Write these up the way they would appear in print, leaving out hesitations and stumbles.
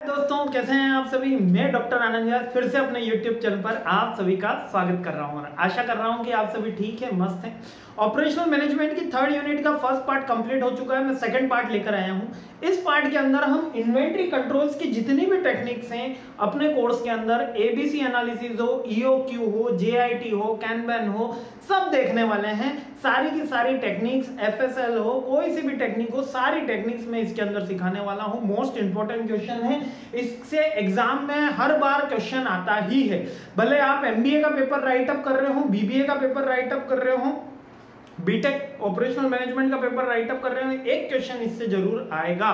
दोस्तों कैसे हैं आप सभी। मैं डॉक्टर आनंद व्यास फिर से अपने YouTube चैनल पर आप सभी का स्वागत कर रहा हूं और आशा कर रहा हूं कि आप सभी ठीक है, मस्त हैं। ऑपरेशनल मैनेजमेंट की थर्ड यूनिट का फर्स्ट पार्ट कंप्लीट हो चुका है। मैं सेकंड पार्ट लेकर आया हूं। इस पार्ट के अंदर हम इन्वेंट्री कंट्रोल्स की जितनी भी टेक्निक्स हैं अपने कोर्स के अंदर, एबीसी एनालिसिस हो, ईओक्यू हो, जेआईटी हो, कैनबैन हो, सब देखने वाले हैं। सारी की सारी टेक्निक्स, एफएसएल हो, कोई सी भी टेक्निक हो, सारी टेक्निक्स में इसके अंदर सिखाने वाला हूं। मोस्ट इंपॉर्टेंट क्वेश्चन है, इससे एग्जाम में हर बार क्वेश्चन आता ही है। भले आप एमबीए का पेपर राइट अप कर रहे हो, बीबीए का पेपर राइट अप कर रहे हो, बीटेक ऑपरेशनल मैनेजमेंट का पेपर राइट अप कर रहे हो, एक क्वेश्चन इससे जरूर आएगा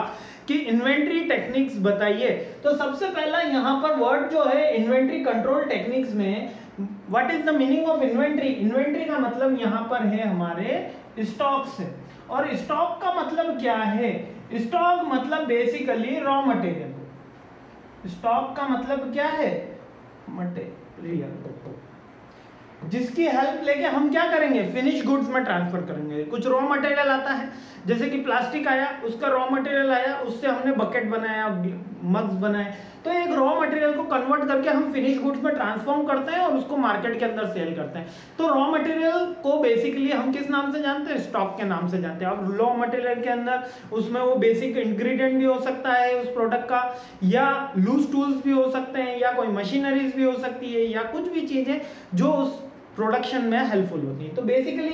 कि इन्वेंट्री टेक्निक्स बताइए। तो सबसे पहला यहाँ पर वर्ड जो है इन्वेंट्री कंट्रोल टेक्निक्स में, what is the meaning of inventory. Inventory का मतलब यहाँ पर है हमारे स्टॉक्स है। और स्टॉक का मतलब क्या है? स्टॉक मतलब बेसिकली रॉ मटेरियल। स्टॉक का मतलब क्या है? मटेरियल, जिसकी हेल्प लेके हम क्या करेंगे? फिनिश गुड्स में ट्रांसफर करेंगे। कुछ रॉ मटेरियल आता है, जैसे कि प्लास्टिक आया, उसका रॉ मटेरियल आया, उससे हमने बकेट बनाया, मग्स बनाए। तो एक रॉ मटेरियल को कन्वर्ट करके हम फिनिश गुड्स में ट्रांसफॉर्म करते हैं और उसको मार्केट के अंदर सेल करते हैं। तो रॉ मटेरियल को बेसिकली हम किस नाम से जानते हैं? स्टॉक के नाम से जानते हैं। अब रॉ मटेरियल के अंदर उसमें वो बेसिक इंग्रेडिएंट भी हो सकता है उस प्रोडक्ट का, या लूज टूल्स भी हो सकते हैं, या कोई मशीनरीज भी हो सकती है, या कुछ भी चीजें जो उस प्रोडक्शन में हेल्पफुल होती है। तो basically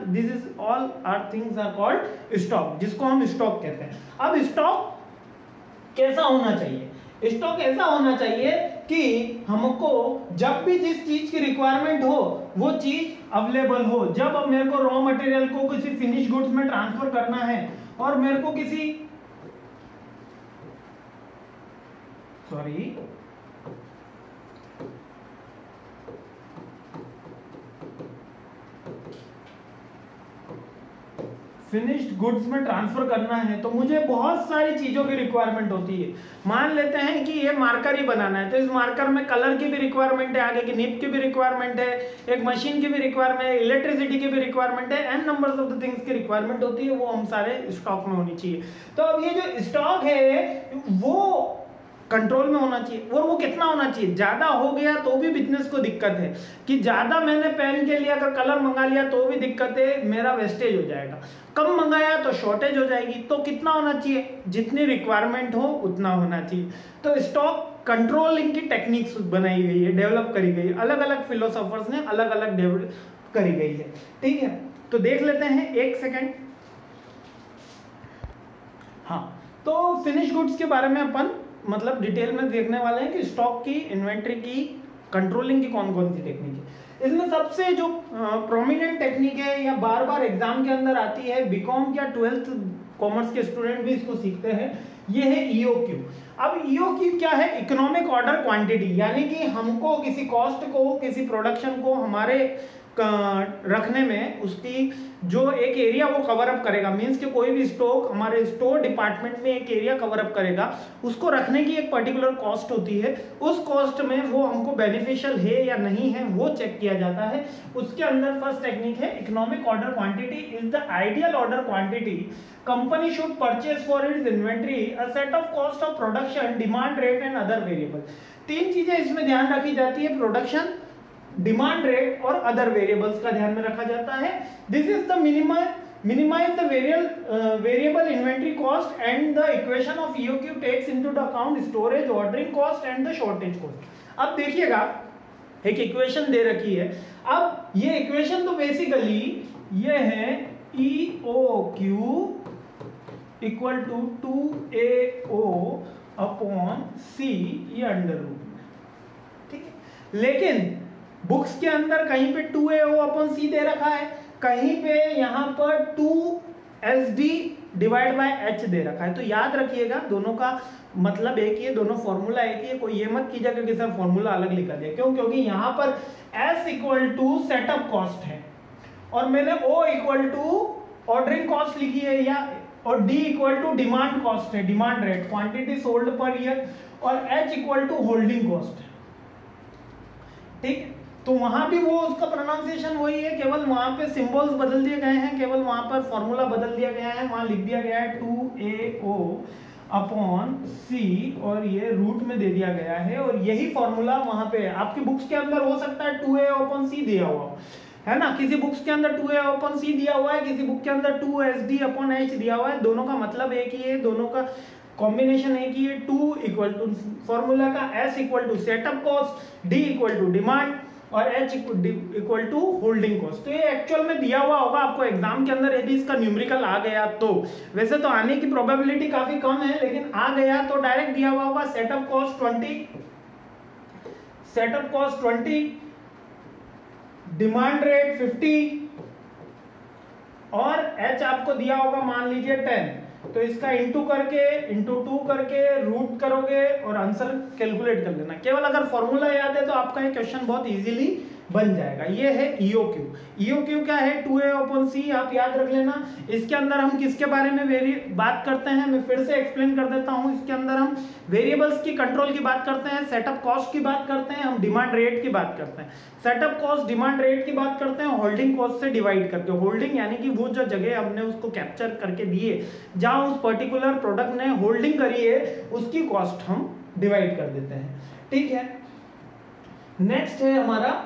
this is all our things are called stock, जिसको हम स्टॉक कहते हैं। अब स्टॉक कैसा होना चाहिए? स्टॉक ऐसा होना चाहिए कि हमको जब भी जिस चीज की रिक्वायरमेंट हो वो चीज अवेलेबल हो। जब अब मेरे को रॉ मटेरियल को किसी फिनिश गुड्स में ट्रांसफर करना है और मेरे को फिनिश्ड गुड्स में ट्रांसफर करना है, तो मुझे बहुत सारी चीजों की रिक्वायरमेंट होती है। मान लेते हैं कि ये मार्कर ही बनाना है, तो इस मार्कर में कलर की भी रिक्वायरमेंट है, आगे की निब की भी रिक्वायरमेंट है, एक मशीन की भी रिक्वायरमेंट है, इलेक्ट्रिसिटी की भी रिक्वायरमेंट है, an numbers of the things की रिक्वायरमेंट होती है। वो हम सारे स्टॉक में होनी चाहिए। तो अब ये जो स्टॉक है वो कंट्रोल में होना चाहिए। और वो कितना होना चाहिए? ज्यादा हो गया तो भी बिजनेस को दिक्कत है कि ज्यादा मैंने पेन के लिए अगर कलर मंगा लिया तो भी दिक्कत है, मेरा वेस्टेज हो जाएगा। कम मंगाया तो शॉर्टेज हो जाएगी। तो कितना होना चाहिए? जितनी रिक्वायरमेंट हो उतना होना चाहिए। तो स्टॉक कंट्रोलिंग की टेक्निक्स बनाई गई है, डेवलप करी गई है, अलग अलग फिलोसोफर्स ने अलग अलग डेवलप करी गई है। ठीक है, तो देख लेते हैं, एक सेकेंड। हाँ, तो फिनिश गुड्स के बारे में अपन मतलब डिटेल में देखने वाले हैं कि स्टॉक की, इन्वेंट्री की, कंट्रोलिंग की कौन कौन सी टेक्निक है। इसमें सबसे जो प्रोमिनेंट टेक्निक है या बार बार एग्जाम के अंदर आती है, बीकॉम या 12th कॉमर्स के स्टूडेंट भी इसको सीखते हैं, ये है ईओक्यू। अब ईओक्यू क्या है? इकोनॉमिक ऑर्डर क्वांटिटी, यानी कि हमको किसी कॉस्ट को, किसी प्रोडक्शन को हमारे रखने में उसकी जो एक एरिया वो कवर अप करेगा। मींस कि कोई भी स्टॉक हमारे स्टोर डिपार्टमेंट में एक एरिया कवर अप करेगा, उसको रखने की एक पर्टिकुलर कॉस्ट होती है। उस कॉस्ट में वो हमको बेनिफिशियल है या नहीं है वो चेक किया जाता है। उसके अंदर फर्स्ट टेक्निक है economic order quantity is the ideal order quantity company should purchase for its inventory, a set of cost of production, demand rate and other variable. तीन चीजें इसमें ध्यान रखी जाती है, प्रोडक्शन, डिमांड रेट और अदर वेरिएबल्स का ध्यान में रखा जाता है। This is the minimise the variable inventory cost and the equation of EOQ takes into the account storage, ordering cost and the shortage cost. अब देखिएगा, एक इक्वेशन दे रखी है। अब ये इक्वेशन तो बेसिकली ये है EOQ equal to 2AO upon C, ये अंडर रूट। ठीक है, लेकिन बुक्स के अंदर कहीं पे 2AO अपॉन C दे रखा है, कहीं पे यहाँ पर 2SD डिवाइड बाय H दे रखा है। तो याद रखिएगा दोनों का मतलब एक ही है, दोनों फॉर्मूला एक ही है। कोई ये मत कीजिएगा कि सर फॉर्मूला अलग लिखा दिया। क्यों? क्योंकि यहाँ पर S equal to setup cost है और मैंने O equal to ordering cost लिखी है, या और D equal to demand cost है, demand rate, quantity sold per year, और H equal to holding cost है। ठीक, तो वहां भी वो उसका प्रोनाउंसिएशन वही है, केवल वहां पे सिंबल्स बदल दिए गए हैं, केवल वहां पर फॉर्मूला बदल दिया गया है। वहां लिख दिया गया है 2AO अपॉन सी, और ये रूट में दे दिया गया है, और यही फॉर्मूला वहां पे आपकी बुक्स के अंदर हो सकता है 2a अपॉन सी दिया हुआ है ना, किसी बुक्स के अंदर 2a अपॉन सी दिया हुआ है, किसी बुक के अंदर 2sd अपॉन h दिया हुआ है, दोनों का मतलब एक ही है, दोनों का कॉम्बिनेशन एक ही है। 2 इक्वल टू फॉर्मूला का s equal to setup cost, d equal to demand और h equal to holding cost. तो ये एक्चुअल में दिया हुआ होगा आपको एग्जाम के अंदर, यदि इसका न्यूमेरिकल आ गया तो। वैसे तो आने की प्रोबेबिलिटी काफी कम है, लेकिन आ गया तो डायरेक्ट दिया हुआ होगा सेटअप कॉस्ट 20, डिमांड रेट 50 और h आपको दिया होगा मान लीजिए 10। तो इसका इंटू करके इंटू 2 करके रूट करोगे और आंसर कैलकुलेट कर लेना। केवल अगर फॉर्मूला याद है तो आपका ये क्वेश्चन बहुत इजीली बन जाएगा। ये है EOQ। EOQ क्या है? 2a अपॉन सी, आप याद रख लेना। इसके अंदर हम किसके बारे में बात करते हैं, मैं फिर से एक्सप्लेन कर देता हूं। इसके अंदर हम वेरिएबल्स की कंट्रोल की बात करते हैं, सेटअप कॉस्ट की बात करते हैं, हम डिमांड रेट की बात करते हैं। सेटअप कॉस्ट डिमांड रेट की बात करते हैं होल्डिंग कॉस्ट से डिवाइड करके। होल्डिंग यानी कि वो जो जगह हमने उसको कैप्चर करके दिए जहां उस पर्टिकुलर प्रोडक्ट ने होल्डिंग करी है, उसकी कॉस्ट हम डिवाइड कर देते हैं। ठीक है, नेक्स्ट है हमारा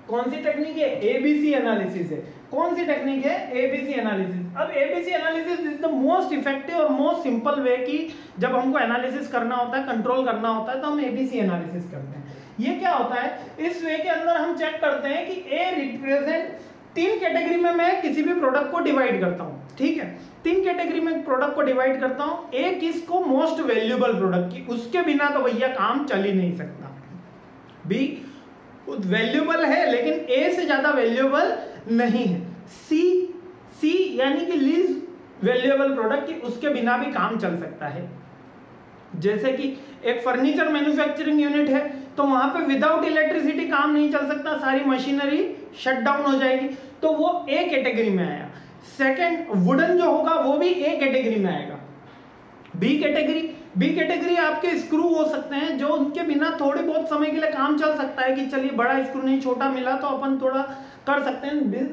कौन सी टेक्निक है? एबीसी एनालिसिस है। कौन सी टेक्निक है? ABC analysis. अब ABC analysis is the most effective और मोस्ट सिंपल वे की जब हमको एनालिसिस करना होता है, कंट्रोल करना होता है, तो हम एबीसी एनालिसिस करते हैं। ये क्या होता है? इस वे के अंदर हम चेक करते हैं कि ए रिप्रेजेंट 3 कैटेगरी में मैं किसी भी प्रोडक्ट को डिवाइड करता हूं। ठीक है, 3 कैटेगरी में प्रोडक्ट को डिवाइड करता हूं। ए किसको? मोस्ट वैल्यूएबल प्रोडक्ट की, उसके बिना तो भैया काम चल ही नहीं सकता। बी वैल्यूएबल है लेकिन ए से ज्यादा वैल्यूएबल नहीं है। सी यानी कि लीस्ट वैल्यूएबल प्रोडक्ट की, उसके बिना भी काम चल सकता है। जैसे कि एक फर्नीचर मैन्युफैक्चरिंग यूनिट है तो वहां पे विदाउट इलेक्ट्रिसिटी काम नहीं चल सकता, सारी मशीनरी शट डाउन हो जाएगी, तो वो ए कैटेगरी में आया। सेकंड, वुडन जो होगा वो भी ए कैटेगरी में आएगा। बी कैटेगरी आपके स्क्रू हो सकते हैं जो उनके बिना थोड़े बहुत समय के लिए काम चल सकता है कि चलिए बड़ा स्क्रू नहीं, छोटा मिला तो अपन थोड़ा कर सकते हैं,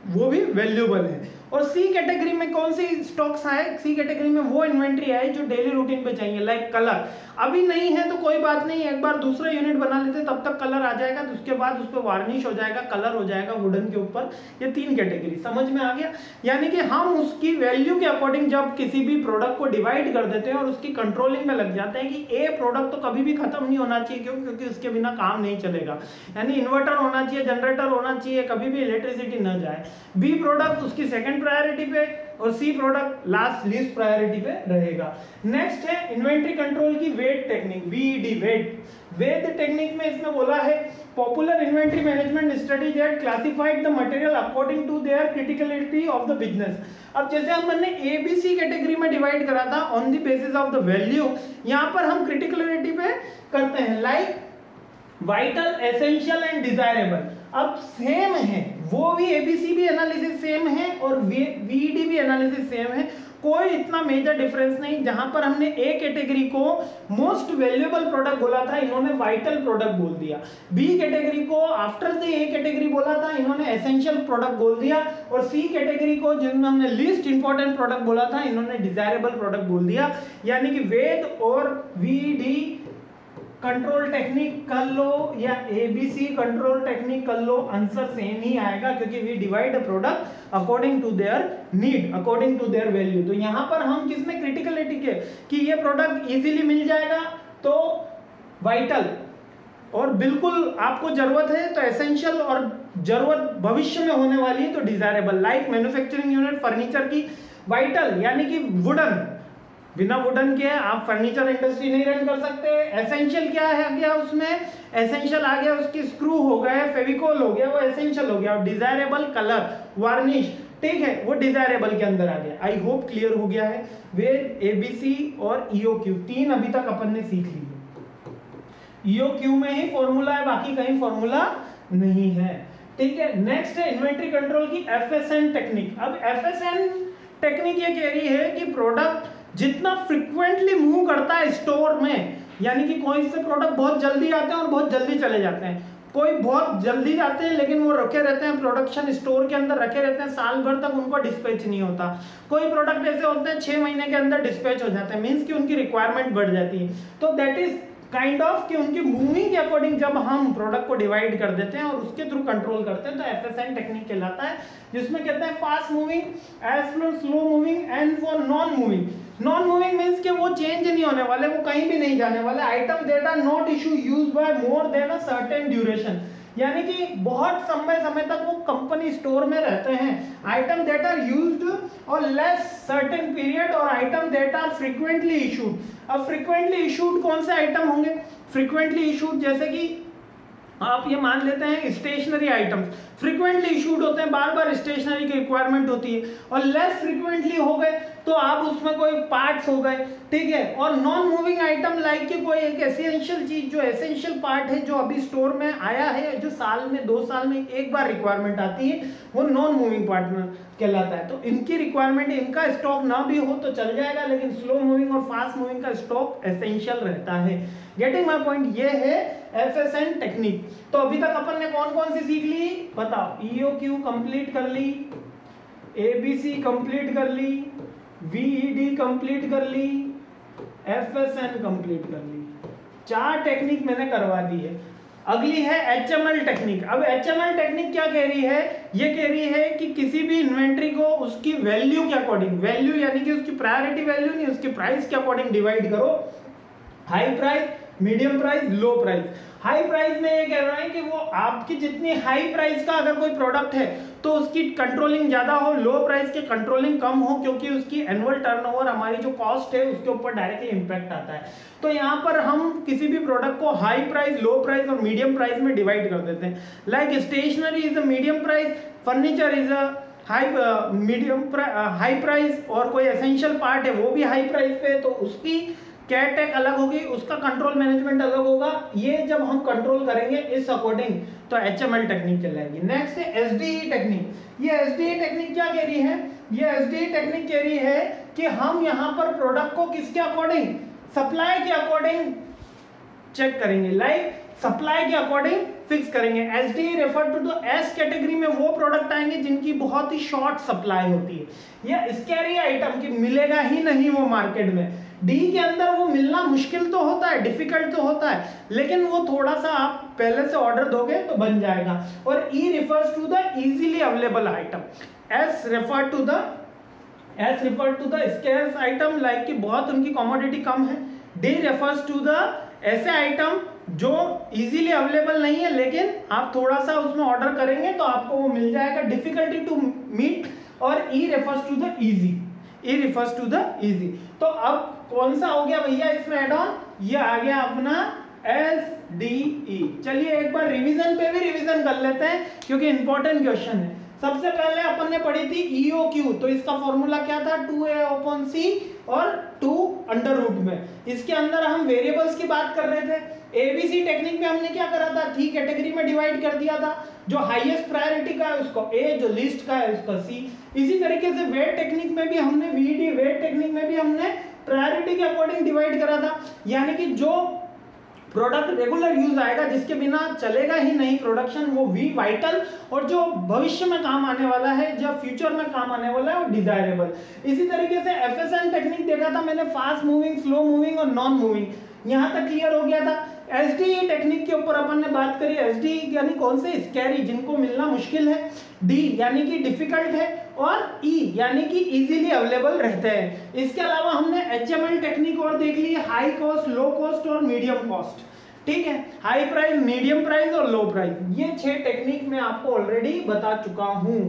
वो भी वैल्यूएबल है। और सी कैटेगरी में कौन सी स्टॉक्स आए? सी कैटेगरी में वो इन्वेंट्री आए जो डेली रूटीन पे चाहिए, लाइक कलर। अभी नहीं है तो कोई बात नहीं, एक बार दूसरा यूनिट बना लेते तब तक कलर आ जाएगा, तो उसके बाद उस पर वार्निश हो जाएगा, कलर हो जाएगा वुडन के ऊपर। ये 3 कैटेगरी समझ में आ गया। यानी कि हम उसकी वैल्यू के अकॉर्डिंग जब किसी भी प्रोडक्ट को डिवाइड कर देते हैं और उसकी कंट्रोलिंग में लग जाते हैं कि ए प्रोडक्ट तो कभी भी खत्म नहीं होना चाहिए, क्योंकि उसके बिना काम नहीं चलेगा। यानी इन्वर्टर होना चाहिए, जनरेटर होना चाहिए, कभी भी इलेक्ट्रिसिटी न जाए। बी प्रोडक्ट उसकी सेकंड प्रायोरिटी पे और C product last least priority पे रहेगा। नेक्स्ट है इन्वेंट्री कंट्रोल की VED technique, VED VED technique में इसमें बोला है popular inventory management study that classified the material according to their criticality of the business. अब जैसे हमने ABC कैटेगरी में डिवाइड करा था on the basis of the value, यहाँ पर हम क्रिटिकलिटी पे करते हैं, like vital, essential and desirable. अब सेम है, वो भी ABC भी एनालिसिस सेम है और VED भी एनालिसिस सेम है, कोई इतना मेजर डिफरेंस नहीं। जहां पर हमने ए कैटेगरी को मोस्ट वैल्यूएबल प्रोडक्ट बोला था, इन्होंने वाइटल प्रोडक्ट बोल दिया। बी कैटेगरी को आफ्टर द ए कैटेगरी बोला था, इन्होंने एसेंशियल प्रोडक्ट बोल दिया। और सी कैटेगरी को जिन्होंने हमने लीस्ट इंपॉर्टेंट प्रोडक्ट बोला था, इन्होंने डिजायरेबल प्रोडक्ट बोल दिया। यानी कि वेद और VED कंट्रोल टेक्निक कर लो या ABC कंट्रोल टेक्निक कर लो, आंसर सेम ही आएगा, क्योंकि we divide a product according to their need, according to their value. तो यहां पर हम किसमें क्रिटिकलिटी के कि ये प्रोडक्ट इजीली मिल जाएगा तो वाइटल, और बिल्कुल आपको जरूरत है तो एसेंशियल, और जरूरत भविष्य में होने वाली है तो desirable, like manufacturing unit furniture की। वाइटल यानी कि वुडन, बिना वुडन के आप फर्नीचर इंडस्ट्री नहीं रन कर सकते। एसेंशियल क्या है गया उसमें? एसेंशियल आ गया उसकी स्क्रू हो गए, फेविकोल हो गया, वो एसेंशियल हो गया। और डिजायरेबल कलर, वार्निश, ठीक है, वो डिजायरेबल के अंदर आ गया। आई होप क्लियर हो गया है। वे ABC और EOQ 3 अभी तक अपन ने सीख ली। EOQ में ही फॉर्मूला है, बाकी कहीं फॉर्मूला नहीं है। ठीक है, नेक्स्ट है इन्वेंट्री कंट्रोल की FSN टेक्निक। अब FSN टेक्निक ये कह रही है कि प्रोडक्ट जितना फ्रीक्वेंटली मूव करता है स्टोर में, यानी कि कोई से प्रोडक्ट बहुत जल्दी आते हैं और बहुत जल्दी चले जाते हैं, कोई बहुत जल्दी जाते हैं लेकिन वो रखे रहते हैं प्रोडक्शन स्टोर के अंदर रखे रहते हैं, साल भर तक उनको डिस्पैच नहीं होता। कोई प्रोडक्ट ऐसे होते हैं 6 महीने के अंदर डिस्पैच हो जाते हैं, मीन्स कि उनकी रिक्वायरमेंट बढ़ जाती है। तो दैट इज काइंड ऑफ कि उनकी मूविंग के अकॉर्डिंग जब हम प्रोडक्ट को डिवाइड कर देते हैं और उसके थ्रू कंट्रोल करते हैं तो FSN टेक्निक कहलाता है, जिसमें कहते हैं fast moving, as for slow moving and for non moving. Non moving means कि वो चेंज नहीं होने वाले, वो कहीं भी नहीं जाने वाले। Item that are not issue used by more than a certain duration, यानी कि बहुत समय तक वो कंपनी स्टोर में रहते हैं। आइटम दैट आर यूज्ड और लेस सर्टेन पीरियड, और item that are frequently issued. अब फ्रीक्वेंटली इशूड कौन से आइटम होंगे? फ्रीक्वेंटली इशूड जैसे कि आप ये मान लेते हैं स्टेशनरी आइटम्स फ्रीक्वेंटली इशूड होते हैं, बार बार स्टेशनरी की रिक्वायरमेंट होती है। और लेस फ्रीक्वेंटली हो गए तो आप उसमें कोई पार्ट्स हो गए, ठीक है। और नॉन मूविंग आइटम लाइक कि कोई एक एसेंशियल चीज जो एसेंशियल पार्ट है जो अभी स्टोर में आया है, जो साल में 2 साल में एक बार रिक्वायरमेंट आती है, वो नॉन मूविंग पार्टनर कहलाता है। तो इनकी रिक्वायरमेंट, इनका स्टॉक ना भी हो तो चल जाएगा, लेकिन स्लो मूविंग और फास्ट मूविंग का स्टॉक एसेंशियल रहता है। Getting my point? ये है FSN टेक्निक। तो अभी तक अपन ने कौन कौन सी सीख ली बताओ? EOQ कंप्लीट कर ली, ABC कंप्लीट कर ली, VED कंप्लीट कर ली, FSN कंप्लीट कर ली। 4 टेक्निक मैंने करवा दी है। अगली है HML टेक्निक। अब HML टेक्निक क्या कह रही है? ये कह रही है कि किसी भी इन्वेंट्री को उसकी वैल्यू के अकॉर्डिंग, वैल्यू यानी कि उसकी प्रायोरिटी वैल्यू नहीं, उसकी प्राइस के अकॉर्डिंग डिवाइड करो। High price, medium price, low price. High price में ये कह रहा है कि वो आपकी जितनी हाई प्राइस का अगर कोई प्रोडक्ट है तो उसकी कंट्रोलिंग ज्यादा हो, लो प्राइस की कंट्रोलिंग कम हो, क्योंकि उसकी एनुअल टर्नओवर, हमारी जो कॉस्ट है उसके ऊपर डायरेक्टली इंपैक्ट आता है। तो यहाँ पर हम किसी भी प्रोडक्ट को हाई प्राइस, लो प्राइस और मीडियम प्राइस में डिवाइड कर देते हैं। Like stationery is a medium price, furniture is a high price, और कोई एसेंशियल पार्ट है वो भी हाई प्राइस पे है, तो उसकी कैट टैग अलग होगी, उसका कंट्रोल मैनेजमेंट अलग होगा। ये जब हम कंट्रोल करेंगे इस अकॉर्डिंग तो HML टेक्निक कहलाएगी। नेक्स्ट है SDE टेक्निक। ये SDE टेक्निक क्या कह रही है? ये SDE टेक्निक कह रही है कि हम यहाँ पर प्रोडक्ट को किसके अकॉर्डिंग? सप्लाई के अकॉर्डिंग चेक करेंगे, लाइक सप्लाई के अकॉर्डिंग फिक्स करेंगे। SDE refer to the S category में वो प्रोडक्ट आएंगे जिनकी बहुत ही शॉर्ट सप्लाई होती है, या स्कैरी आइटम की मिलेगा ही नहीं वो मार्केट में। D के अंदर वो मिलना मुश्किल तो होता है, डिफिकल्ट तो होता है, लेकिन वो थोड़ा सा आप पहले से ऑर्डर दोगे तो बन जाएगा। और E refers to the easily available item, S refer to the scarce item, like कि बहुत उनकी कमोडिटी कम है। D refers to the ऐसे आइटम जो इजीली अवेलेबल नहीं है, लेकिन आप थोड़ा सा उसमें ऑर्डर करेंगे तो आपको वो मिल जाएगा, डिफिकल्टी टू मीट। और E refers to the easy, E refers to the easy। तो अब कौन सा हो गया भैया इसमें एड ऑन? ये आ गया अपना SDE। चलिए एक बार रिवीजन पे भी रिवीजन कर लेते हैं क्योंकि इंपॉर्टेंट क्वेश्चन है। सबसे पहले अपन ने पढ़ी थी EOQ, तो इसका फॉर्मूला क्या था? 2A/C और 2 अंडर रूट में। इसके अंदर हम वेरिएबल्स की बात कर रहे थे। ABC टेक्निक में हमने क्या करा था? 3 कैटेगरी में डिवाइड कर दिया था, जो हाईएस्ट प्रायोरिटी का है उसको A, जो लिस्ट का है उसका C। इसी तरीके से वेट टेक्निक में भी हमने VD, वेट टेक्निक में भी हमने प्रायोरिटी के अकॉर्डिंग डिवाइड करा था, यानी कि जो प्रोडक्ट रेगुलर यूज आएगा, जिसके बिना चलेगा ही नहीं प्रोडक्शन, वो V वाइटल, और जो भविष्य में काम आने वाला है, जो फ्यूचर में काम आने वाला है, वो डिजायरेबल। इसी तरीके से FSN टेक्निक देखा था मैंने, फास्ट मूविंग, स्लो मूविंग और नॉन मूविंग, यहां तक क्लियर हो गया था। SDE टेक्निक के ऊपर अपन ने बात करी। SDE यानी कौन से? स्कैरी, जिनको मिलना मुश्किल है। D यानी कि डिफिकल्ट है, और E यानी कि इजीली अवेलेबल रहते हैं। इसके अलावा हमने HML टेक्निक और देख ली, हाई कॉस्ट, लो कॉस्ट और मीडियम कॉस्ट। ठीक है, हाई प्राइस, मीडियम प्राइस और लो प्राइस, ये 6 टेक्निक मैं आपको ऑलरेडी बता चुका हूं।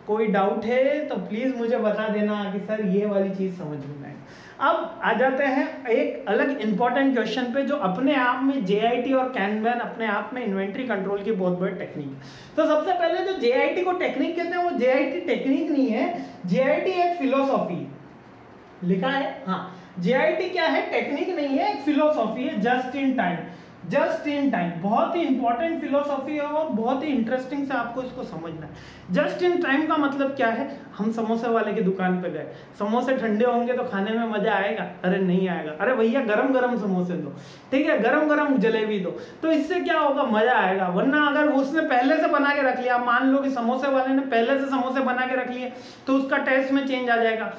कोई डाउट है तो प्लीज मुझे बता देना कि सर ये वाली चीज समझ में आए। अब आ जाते हैं एक अलग इंपॉर्टेंट क्वेश्चन पे, जो अपने आप में JIT और कैनबैन अपने आप में इन्वेंट्री कंट्रोल की बहुत बड़ी टेक्निक है। तो सबसे पहले जो JIT को टेक्निक कहते हैं, वो JIT टेक्निक नहीं है, JIT एक फिलोसॉफी लिखा है। हाँ, JIT क्या है? टेक्निक नहीं है, एक फिलोसॉफी है, just in time. Just in time बहुत ही इंपॉर्टेंट फिलोसॉफी है और बहुत ही इंटरेस्टिंग से आपको इसको समझना है। जस्ट इन टाइम का मतलब क्या है? हम समोसे वाले की दुकान पे गए, समोसे ठंडे होंगे तो खाने में मजा आएगा? अरे नहीं आएगा। अरे भैया गरम गरम समोसे दो, ठीक है, गरम गरम जलेबी दो, तो इससे क्या होगा? मजा आएगा। वरना अगर उसने पहले से बना के रख लिया, मान लो कि समोसे वाले ने पहले से समोसे बना के रख लिए, तो उसका टेस्ट में चेंज आ जाएगा।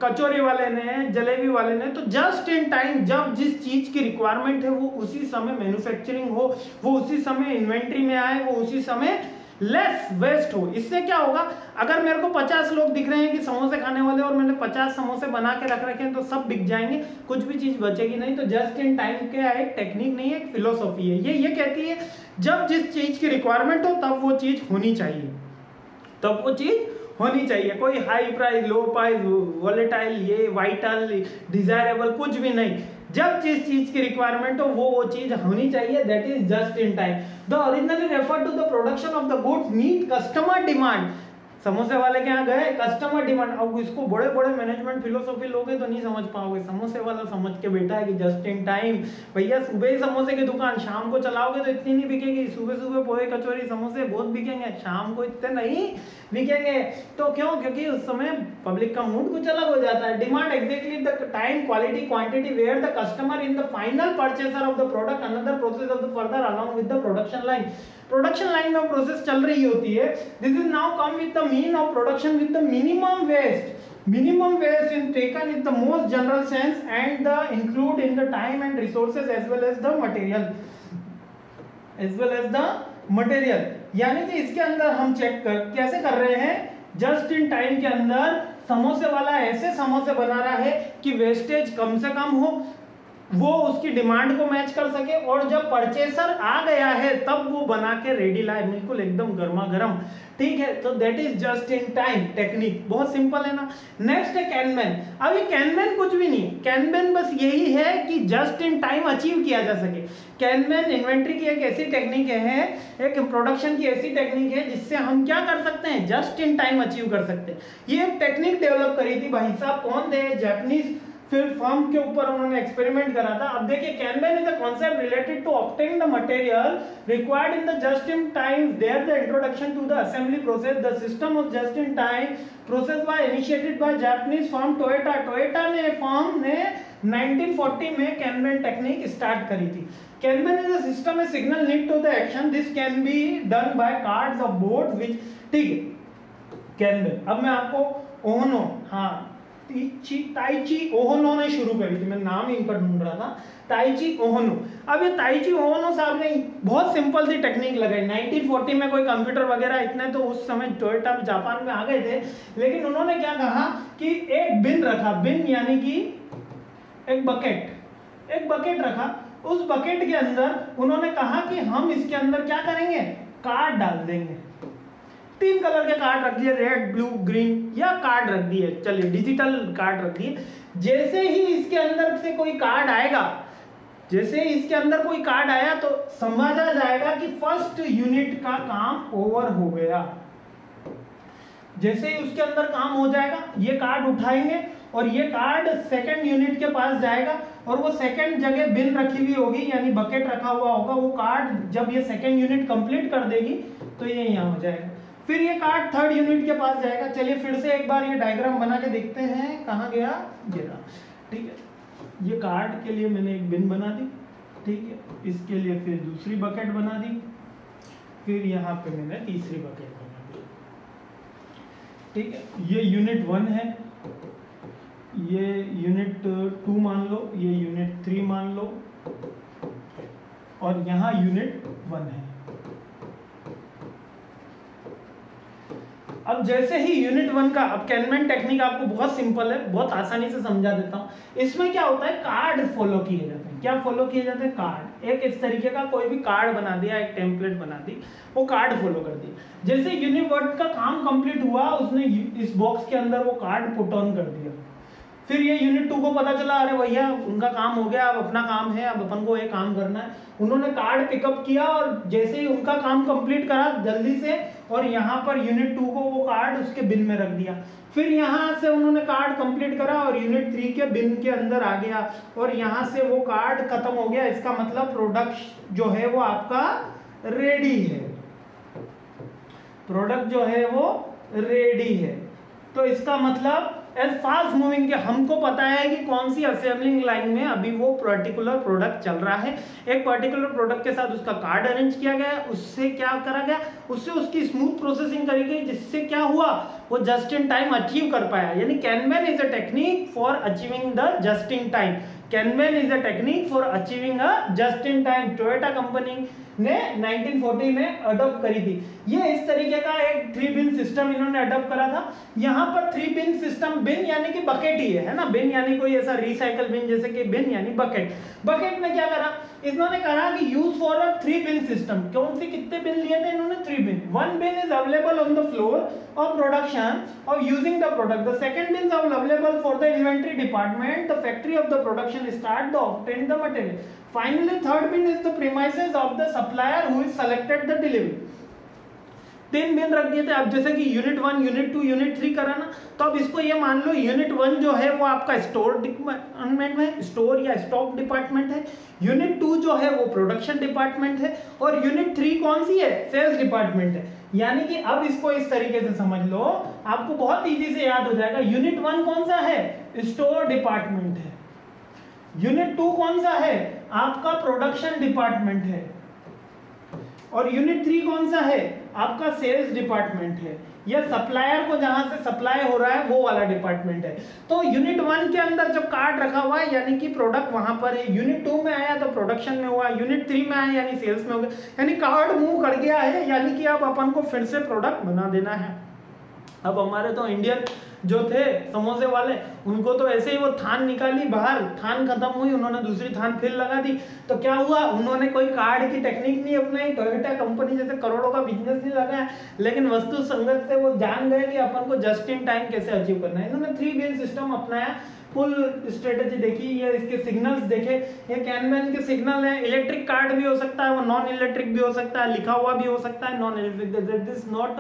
कचौरी वाले ने, जलेबी वाले ने, तो जस्ट इन टाइम, जब जिस चीज की रिक्वायरमेंट है वो उसी समय मैन्युफैक्चरिंग हो, वो उसी समय इन्वेंट्री में आए, वो उसी समय लेस वेस्ट हो। इससे क्या होगा? अगर मेरे को 50 लोग दिख रहे हैं कि समोसे खाने वाले और मैंने 50 समोसे बना के रख रखे हैं, तो सब बिक जाएंगे, कुछ भी चीज बचेगी नहीं। तो जस्ट इन टाइम क्या है? एक टेक्निक नहीं है, एक फिलोसॉफी है। ये कहती है जब जिस चीज की रिक्वायरमेंट हो तब वो चीज होनी चाहिए, तब वो चीज होनी चाहिए। कोई high price, low price, volatile, ये वाइटल, डिजायरेबल, कुछ भी नहीं। जब जिस चीज की रिक्वायरमेंट हो वो चीज होनी चाहिए, that is just in time. The originally refer to the production of the goods meet customer demand. समोसे वाले के यहाँ गए, कस्टमर डिमांड। अब इसको बड़े बड़े मैनेजमेंट फिलोसॉफी लोगे तो नहीं समझ पाओगे। समोसे वाला समझ के बैठा है कि जस्ट इन टाइम। भैया सुबह ही समोसे की दुकान, शाम को चलाओगे तो इतनी नहीं बिकेगी। सुबह सुबह पोहे, कचौरी, समोसे बहुत बिकेंगे, शाम को इतने नहीं बिकेंगे। तो क्यों? क्योंकि उस समय पब्लिक का मूड कुछ अलग हो जाता है। Demand exactly the time, quality, quantity where the customer in the final purchaser of the product another process of the further along with the production line. Production line में प्रोसेस चल रही होती है। This is now come with the mean of production with the minimum waste. Minimum waste is taken in the most general sense and the include in the time and resources as well as the material. यानी कि इसके अंदर हम check कैसे कर रहे हैं? Just in time के अंदर समोसे वाला ऐसे समोसे बना रहा है कि वेस्टेज कम से कम हो, वो उसकी डिमांड को मैच कर सके, और जब परचेसर आ गया है तब वो बना के रेडी लाए, बिल्कुल एकदम गर्मा गर्म। ठीक है, तो that is just in time technique. बहुत सिंपल है ना। नेक्स्ट है कैनमैन। अब ये कैनमैन कुछ भी नहीं, कैनमैन बस यही है कि जस्ट इन टाइम अचीव किया जा सके। कैनमैन इन्वेंट्री की एक ऐसी टेक्निक है, एक प्रोडक्शन की ऐसी टेक्निक है जिससे हम क्या कर सकते हैं? जस्ट इन टाइम अचीव कर सकते हैं। ये एक टेक्निक डेवलप करी थी भाई साहब, कौन थे? जापानीज फिर फर्म के ऊपर उन्होंने एक्सपेरिमेंट करा था। अब देखिए, Kanban is the concept related to obtain the material required in the just in time there the introduction to the assembly process. The system of just in time process was initiated by Japanese firm Toyota. Toyota ने firm ने 1940 में Kanban technique start करी थी। Kanban is a system a signal need to the action, this can be done by cards of board which. ठीक है, Kahneman. अब मैं आपको ओहनो, हाँ, ताइची ओहोनो ने शुरू करी थी, मैं नाम इनका ढूंढ रहा था, ताइची ओहोनो। अब ये ताइची ओहोनो साहब ने बहुत सिंपल सी टेक्निक लगाई। 1940 में कोई कंप्यूटर वगैरह इतने तो उस समय टोयोटा जापान में आ गए थे, लेकिन उन्होंने क्या कहा कि एक बिन रखा, बिन यानी कि एक बकेट रखा। उस बकेट के अंदर उन्होंने कहा कि हम इसके अंदर क्या करेंगे? कार्ड डाल देंगे। 3 कलर के कार्ड रख दिए, रेड, ब्लू, ग्रीन, या कार्ड रख दिए, चलिए डिजिटल कार्ड रख दिए। जैसे ही इसके अंदर से कोई कार्ड आएगा, जैसे ही इसके अंदर कोई कार्ड आया तो समझा जाएगा कि फर्स्ट यूनिट का काम ओवर हो गया। जैसे ही उसके अंदर काम हो जाएगा, ये कार्ड उठाएंगे और ये कार्ड सेकंड यूनिट के पास जाएगा, और वो सेकंड जगह बिन रखी हुई होगी, यानी बकेट रखा हुआ होगा। वो कार्ड जब ये सेकंड यूनिट कंप्लीट कर देगी तो ये यहाँ हो जाएगा। फिर ये कार्ड थर्ड यूनिट के पास जाएगा। चलिए फिर से एक बार ये डायग्राम बना के देखते हैं, कहाँ गया? ये रहा। ठीक है, ये कार्ड के लिए मैंने एक बिन बना दी, ठीक है, इसके लिए फिर दूसरी बकेट बना दी, फिर यहाँ पे मैंने तीसरी बकेट बना दी। ठीक है, ये यूनिट 1 है, ये यूनिट 2 मान लो, ये यूनिट 3 मान लो, और यहाँ यूनिट 1 है। अब जैसे ही यूनिट 1 का, अब कैनमैन टेक्निक आपको बहुत सिंपल है, बहुत आसानी से समझा देता हूं। इसमें क्या होता है? कार्ड फॉलो किए जाते हैं। क्या फॉलो किए जाते हैं? कार्ड। एक इस तरीके का कोई भी कार्ड बना दिया, एक टेम्पलेट बना दी, वो कार्ड फॉलो कर दिया। जैसे यूनिट 1 का काम कंप्लीट हुआ, उसने इस बॉक्स के अंदर वो कार्ड पुट ऑन कर दिया। फिर ये यूनिट 2 को पता चला अरे भैया उनका काम हो गया, अब अपना काम है, अब अपन को ये काम करना है। उन्होंने कार्ड पिकअप किया और जैसे ही उनका काम कंप्लीट करा जल्दी से, और यहाँ पर यूनिट 2 को वो कार्ड उसके बिन में रख दिया। फिर यहाँ से उन्होंने कार्ड कंप्लीट करा और यूनिट 3 के बिन के अंदर आ गया और यहाँ से वो कार्ड खत्म हो गया। इसका मतलब प्रोडक्ट जो है वो आपका रेडी है, प्रोडक्ट जो है वो रेडी है। तो इसका मतलब एज फास्ट मूविंग के हमको पता है कि कौन सी असेंबलिंग लाइन में अभी वो पर्टिकुलर प्रोडक्ट चल रहा है। एक पर्टिकुलर प्रोडक्ट के साथ उसका कार्ड अरेंज किया गया, उससे क्या करा गया, उससे उसकी स्मूथ प्रोसेसिंग करी गई, जिससे क्या हुआ वो जस्ट इन टाइम अचीव कर पाया। यानी Kanban is a technique for achieving the just in time. Kanban is a technique for achieving a just in time. Toyota company ने 1940 में अडॉप्ट करी थी। ये इस तरीके का एक 3 बिन सिस्टम इन्होंने अडॉप्ट करा था। यहाँ पर 3 बिन सिस्टम, बिन यानी कि बकेट ही है ना, बिन यानी कोई ऐसा रिसाइकल बिन, जैसे कि बिन यानी बकेट। बकेट में क्या करा इन्होंने, कहा कि use for a 3 bin system. कौन सी कितने बिन लिए थे इन्होंने? 3 बिन। 1 bin is available on the floor of production of using the product. The second bin is available for the inventory department. The factory of the production start to obtain the material. Finally, third bin is the premises of the supplier who is selected the delivery. 3 बिन रख दिए थे। अब जैसे कि unit 1, unit 2, unit 3 करा ना, तो अब इसको ये मान लो यूनिट 1 जो है वो आपका स्टोर डिपार्टमेंट में, स्टोर या स्टॉक डिपार्टमेंट है। यूनिट 2 जो है वो प्रोडक्शन डिपार्टमेंट है और यूनिट 3 कौन सी है? सेल्स डिपार्टमेंट है। यानी कि अब इसको इस तरीके से समझ लो, आपको बहुत इजी से याद हो जाएगा। यूनिट 1 कौन सा है? स्टोर डिपार्टमेंट है। यूनिट 2 कौन सा है? आपका प्रोडक्शन डिपार्टमेंट है। और यूनिट 3 कौन सा है? आपका सेल्स डिपार्टमेंट है, या सप्लायर को जहां से सप्लाई हो रहा है वो वाला डिपार्टमेंट है। तो यूनिट 1 के अंदर जब कार्ड रखा हुआ है यानी कि प्रोडक्ट वहां पर है, यूनिट 2 में आया तो प्रोडक्शन में हुआ, यूनिट 3 में आया यानी सेल्स में हो गया, यानी कार्ड मूव कर गया है, यानी कि अब अपन को फिर से प्रोडक्ट बना देना है। अब हमारे तो इंडियन जो थे समोसे वाले, उनको तो ऐसे ही वो थान निकाली बाहर, थान खत्म हुई, उन्होंने दूसरी थान फिर लगा दी, तो क्या हुआ, उन्होंने कोई कार्ड की टेक्निक नहीं अपनाई, टोयोटा कंपनी जैसे करोड़ों का बिजनेस नहीं लगाया, लेकिन वस्तु संगत से वो जान गए कि अपन को जस्ट इन टाइम कैसे अचीव करना है। इन्होंने 3 बिन सिस्टम अपनाया, फुल स्ट्रेटेजी देखी, ये इसके सिग्नल्स देखे, ये कैनबैन के सिग्नल है। इलेक्ट्रिक कार्ड भी हो सकता है, वो नॉन इलेक्ट्रिक भी हो सकता है, लिखा हुआ भी हो सकता है, नॉन इलेक्ट्रिक। दिस नॉट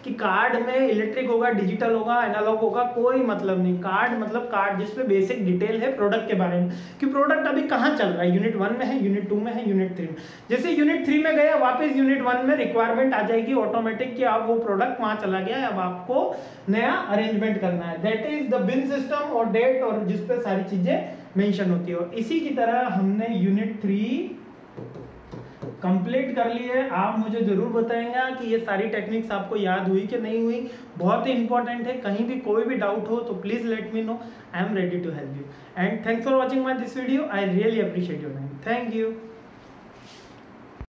कि कार्ड में इलेक्ट्रिक होगा, डिजिटल होगा, एनालॉग होगा, कोई मतलब नहीं। कार्ड मतलब कार्ड जिसपे बेसिक डिटेल है प्रोडक्ट के बारे में, कि प्रोडक्ट अभी कहाँ चल रहा है, यूनिट 1 में है, यूनिट 2 में है, यूनिट 3 में। जैसे यूनिट 3 में गया, वापस यूनिट 1 में रिक्वायरमेंट आ जाएगी ऑटोमेटिक कि अब वो प्रोडक्ट वहां चला गया है, अब आपको नया अरेंजमेंट करना है। That is the bin system और डेट, और जिसपे सारी चीजें मेंशन होती है। और इसी की तरह हमने यूनिट 3 कंप्लीट कर ली है। आप मुझे जरूर बताएंगे कि ये सारी टेक्निक्स आपको याद हुई कि नहीं हुई, बहुत ही इंपॉर्टेंट है। कहीं भी कोई भी डाउट हो तो please let me know, I am ready to help you. And thanks for watching my this video, I really appreciate your time. Thank you.